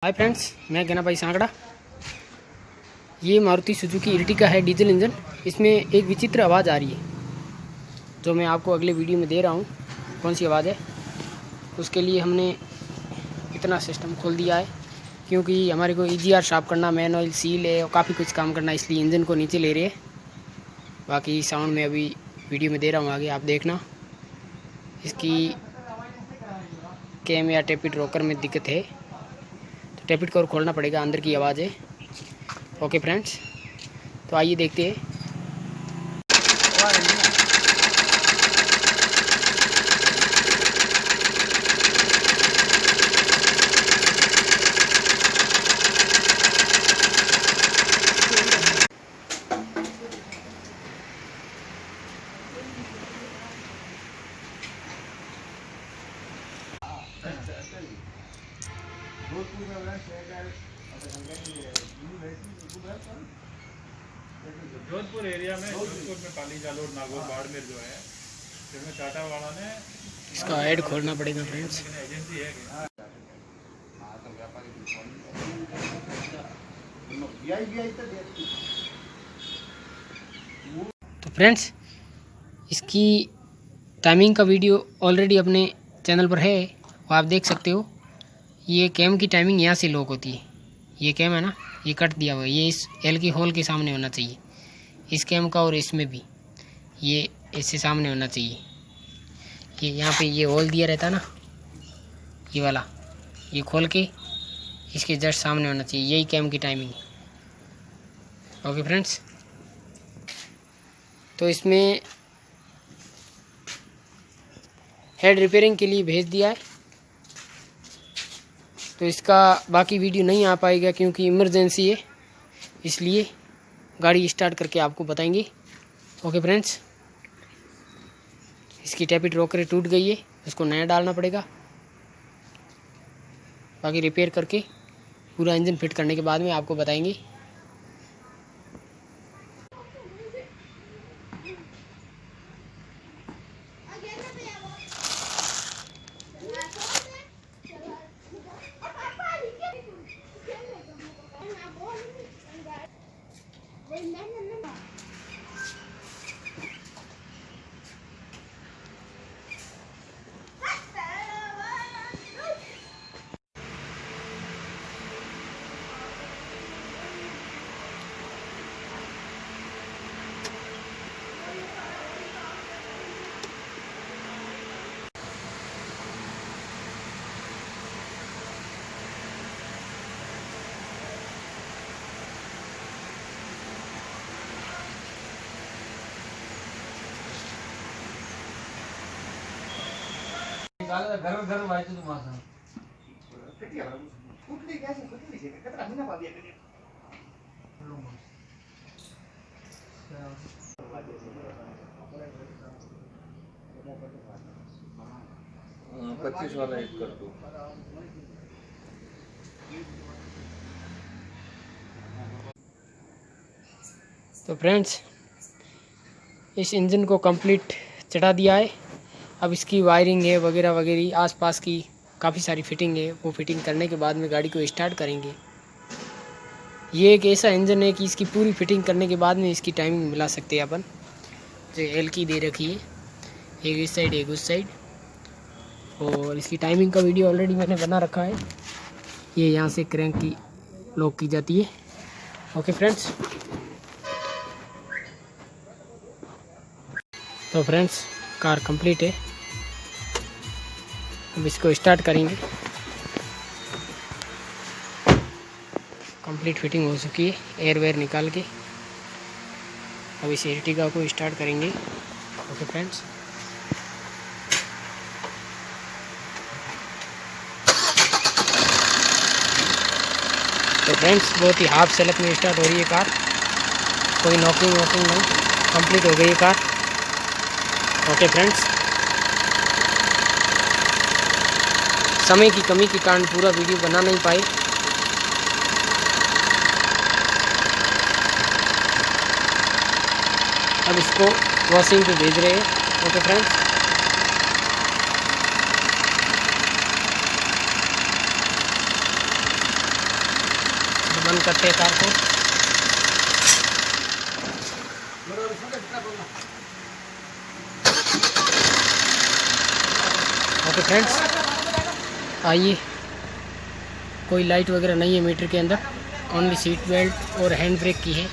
Hi friends, मैं गना भाई सांकड़ा। ये मारुति सुजुकी इर्टिगा है, डीजल इंजन। इसमें एक विचित्र आवाज़ आ रही है जो मैं आपको अगले वीडियो में दे रहा हूँ। कौन सी आवाज़ है उसके लिए हमने इतना सिस्टम खोल दिया है, क्योंकि हमारे को EGR साफ करना, मैन ऑयल सील है और काफ़ी कुछ काम करना, इसलिए इंजन को नीचे ले रहे हैं। बाकी साउंड में अभी वीडियो में दे रहा हूँ, आगे आप देखना। इसकी कैम या टेपिट रोकर में दिक्कत है, टेपिट को खोलना पड़ेगा, अंदर की आवाज़ है। ओके फ्रेंड्स, तो आइए देखते हैं। जोधपुर एरिया में, जोधपुर में पाली जालोर नागौर बाड़मेर जो है, जिसमें टाटा वाला ने इसका ऐड खोलना पड़ेगा फ्रेंड्स। एजेंसी है तो फ्रेंड्स, इसकी टाइमिंग का वीडियो ऑलरेडी अपने चैनल पर है, वो आप देख सकते हो। ये कैम की टाइमिंग यहाँ से लॉक होती है। ये कैम है ना, ये कट दिया हुआ है, ये इस एल की होल के सामने होना चाहिए, इस कैम का, और इसमें भी ये इससे सामने होना चाहिए। कि यहाँ पे ये होल दिया रहता ना, ये वाला, ये खोल के इसके जस्ट सामने होना चाहिए। यही कैम की टाइमिंग है। ओके फ्रेंड्स, तो इसमें हेड रिपेयरिंग के लिए भेज दिया है, तो इसका बाकी वीडियो नहीं आ पाएगा क्योंकि इमरजेंसी है, इसलिए गाड़ी स्टार्ट करके आपको बताएंगे। ओके फ्रेंड्स, इसकी टैपिट रोकरे टूट गई है, उसको नया डालना पड़ेगा। बाकी रिपेयर करके पूरा इंजन फिट करने के बाद में आपको बताएंगे। घर घर व्हायचं तुम्हाला पच्चीस वाला एक कर दो। तो फ्रेंड्स, इस इंजन को कंप्लीट चढ़ा दिया है। अब इसकी वायरिंग है वगैरह वगैरह, आसपास की काफ़ी सारी फिटिंग है, वो फिटिंग करने के बाद में गाड़ी को स्टार्ट करेंगे। ये एक ऐसा इंजन है कि इसकी पूरी फिटिंग करने के बाद में इसकी टाइमिंग मिला सकते हैं अपन। जो एल की दे रखी है, एक इस साइड एक उस साइड, और इसकी टाइमिंग का वीडियो ऑलरेडी मैंने बना रखा है। ये यहाँ से क्रैंक की लॉक की जाती है। ओके फ्रेंड्स, तो फ्रेंड्स, कार कंप्लीट है। अब इसको स्टार्ट करेंगे। कंप्लीट फिटिंग हो चुकी है, एयर वेयर निकाल के। अब इस एर्टिगा को स्टार्ट करेंगे। ओके फ्रेंड्स, तो फ्रेंड्स, बहुत ही हाफ सेलक में स्टार्ट हो रही है कार, कोई नॉकिंग वॉकिंग नहीं, कंप्लीट हो गई है कार। ओके फ्रेंड्स, समय की कमी के कारण पूरा वीडियो बना नहीं पाए। अब इसको वॉशिंग पे भेज रहे हैं। ओके फ्रेंड्स, बंद करते हैं कार को। ओके फ्रेंड्स, आइए, कोई लाइट वगैरह नहीं है मीटर के अंदर, ओनली सीट बेल्ट और हैंड ब्रेक की है।